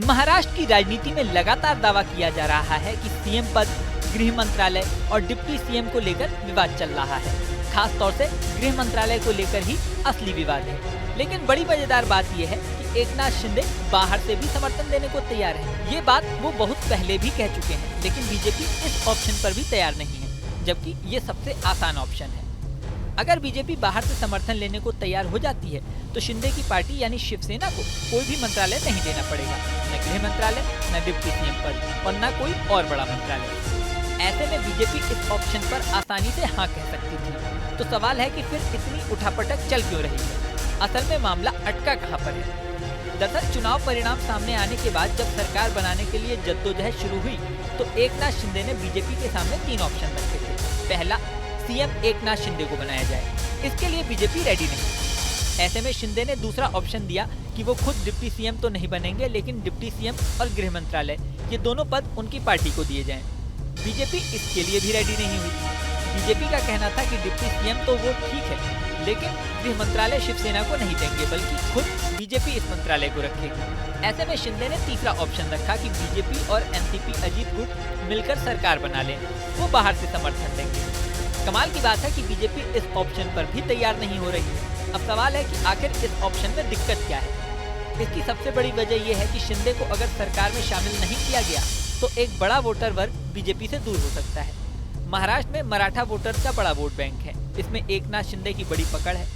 महाराष्ट्र की राजनीति में लगातार दावा किया जा रहा है कि सीएम पद, गृह मंत्रालय और डिप्टी सीएम को लेकर विवाद चल रहा है। खास तौर से गृह मंत्रालय को लेकर ही असली विवाद है। लेकिन बड़ी मजेदार बात यह है कि एकनाथ शिंदे बाहर से भी समर्थन देने को तैयार है। ये बात वो बहुत पहले भी कह चुके हैं, लेकिन बीजेपी इस ऑप्शन पर भी तैयार नहीं है, जबकि ये सबसे आसान ऑप्शन है। अगर बीजेपी बाहर से समर्थन लेने को तैयार हो जाती है तो शिंदे की पार्टी यानी शिवसेना को कोई भी मंत्रालय नहीं देना पड़ेगा, न गृह मंत्रालय, न डिप्टी सीएम पद और न कोई और बड़ा मंत्रालय। ऐसे में बीजेपी इस ऑप्शन पर आसानी से हाँ कह सकती थी। तो सवाल है कि फिर इतनी उठापटक चल क्यों रही है? असल में मामला अटका कहाँ पर है? दरअसल चुनाव परिणाम सामने आने के बाद जब सरकार बनाने के लिए जद्दोजहद शुरू हुई तो एकनाथ शिंदे ने बीजेपी के सामने 3 ऑप्शन रखे थे। पहला, सीएम एकनाथ शिंदे को बनाया जाए। इसके लिए बीजेपी रेडी नहीं। ऐसे में शिंदे ने दूसरा ऑप्शन दिया कि वो खुद डिप्टी सीएम तो नहीं बनेंगे, लेकिन डिप्टी सीएम और गृह मंत्रालय ये दोनों पद उनकी पार्टी को दिए जाएं। बीजेपी इसके लिए भी रेडी नहीं हुई। बीजेपी का कहना था कि डिप्टी सीएम तो वो ठीक है, लेकिन गृह मंत्रालय शिवसेना को नहीं देंगे, बल्कि खुद बीजेपी इस मंत्रालय को रखेगी। ऐसे में शिंदे ने तीसरा ऑप्शन रखा कि बीजेपी और एनसीपी अजीत गुट मिलकर सरकार बना लें, वो बाहर से समर्थन देंगे। कमाल की बात है कि बीजेपी इस ऑप्शन पर भी तैयार नहीं हो रही है। अब सवाल है कि आखिर इस ऑप्शन में दिक्कत क्या है? इसकी सबसे बड़ी वजह यह है कि शिंदे को अगर सरकार में शामिल नहीं किया गया तो एक बड़ा वोटर वर्ग बीजेपी से दूर हो सकता है। महाराष्ट्र में मराठा वोटर्स का बड़ा वोट बैंक है, इसमें एकनाथ शिंदे की बड़ी पकड़ है।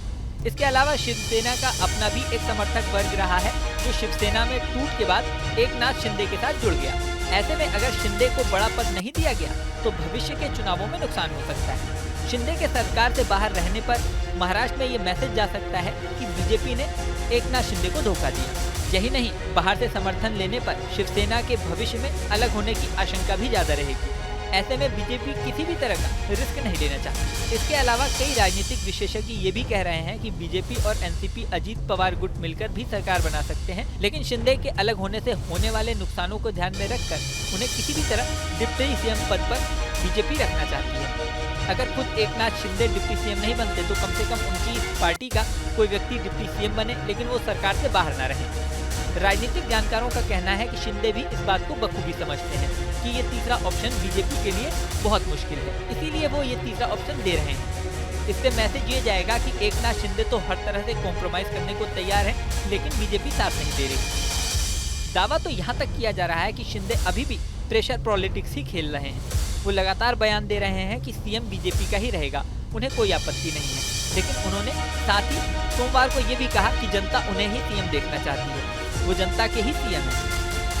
इसके अलावा शिवसेना का अपना भी एक समर्थक वर्ग रहा है जो शिवसेना में टूट के बाद एकनाथ शिंदे के साथ जुड़ गया। ऐसे में अगर शिंदे को बड़ा पद नहीं दिया गया तो भविष्य के चुनावों में नुकसान हो सकता है। शिंदे के सरकार से बाहर रहने पर महाराष्ट्र में ये मैसेज जा सकता है कि बीजेपी ने एकनाथ शिंदे को धोखा दिया। यही नहीं, बाहर से समर्थन लेने पर शिवसेना के भविष्य में अलग होने की आशंका भी ज्यादा रहेगी। ऐसे में बीजेपी किसी भी तरह का रिस्क नहीं लेना चाहती। इसके अलावा कई राजनीतिक विशेषज्ञ ये भी कह रहे हैं कि बीजेपी और एनसीपी अजीत पवार गुट मिलकर भी सरकार बना सकते हैं, लेकिन शिंदे के अलग होने से होने वाले नुकसानों को ध्यान में रखकर उन्हें किसी भी तरह डिप्टी सीएम पद पर बीजेपी रखना चाहती है। अगर खुद एकनाथ शिंदे डिप्टी सीएम नहीं बनते तो कम से कम उनकी पार्टी का कोई व्यक्ति डिप्टी सीएम बने, लेकिन वो सरकार से बाहर न रहे। राजनीतिक जानकारों का कहना है कि शिंदे भी इस बात को बखूबी समझते हैं कि ये तीसरा ऑप्शन बीजेपी के लिए बहुत मुश्किल है, इसीलिए वो ये तीसरा ऑप्शन दे रहे हैं। इससे मैसेज ये जाएगा कि एकनाथ शिंदे तो हर तरह से कॉम्प्रोमाइज करने को तैयार है, लेकिन बीजेपी साथ नहीं दे रही। दावा तो यहाँ तक किया जा रहा है कि शिंदे अभी भी प्रेशर पॉलिटिक्स ही खेल रहे हैं। वो लगातार बयान दे रहे हैं कि सीएम बीजेपी का ही रहेगा, उन्हें कोई आपत्ति नहीं है। लेकिन उन्होंने साथ ही सोमवार को ये भी कहा कि जनता उन्हें ही सीएम देखना चाहती है, वो जनता के ही सीएम है।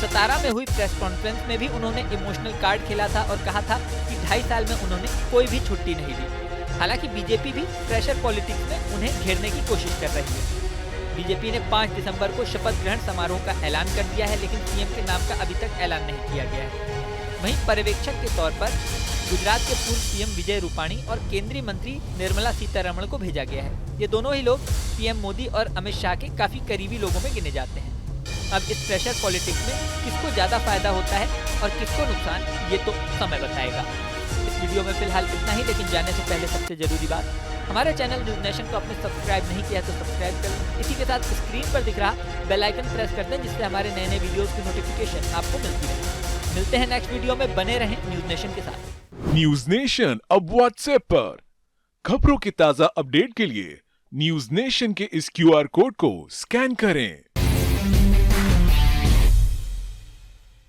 सतारा में हुई प्रेस कॉन्फ्रेंस में भी उन्होंने इमोशनल कार्ड खेला था और कहा था कि 2.5 साल में उन्होंने कोई भी छुट्टी नहीं ली। हालांकि बीजेपी भी प्रेशर पॉलिटिक्स में उन्हें घेरने की कोशिश कर रही है। बीजेपी ने 5 दिसंबर को शपथ ग्रहण समारोह का ऐलान कर दिया है, लेकिन सीएम के नाम का अभी तक ऐलान नहीं किया गया है। वहीं पर्यवेक्षक के तौर पर गुजरात के पूर्व सीएम विजय रूपाणी और केंद्रीय मंत्री निर्मला सीतारमण को भेजा गया है। ये दोनों ही लोग पीएम मोदी और अमित शाह के काफी करीबी लोगों में गिने जाते हैं। अब इस प्रेशर पॉलिटिक्स में किसको ज्यादा फायदा होता है और किसको नुकसान, ये तो समय बताएगा। इस वीडियो में फिलहाल इतना ही, लेकिन जाने से पहले सबसे जरूरी बात, हमारे चैनल न्यूज नेशन को आपने सब्सक्राइब नहीं किया तो सब्सक्राइब करें। इसी के साथ स्क्रीन पर दिख रहा बेल आइकन प्रेस कर दें, जिससे हमारे नए वीडियोस की नोटिफिकेशन आपको मिलती रहे। मिलते हैं नेक्स्ट वीडियो में, बने रहें न्यूज नेशन के साथ। न्यूज नेशन अब व्हाट्सएप पर खबरों की ताजा अपडेट के लिए न्यूज नेशन के इस QR कोड को स्कैन करें।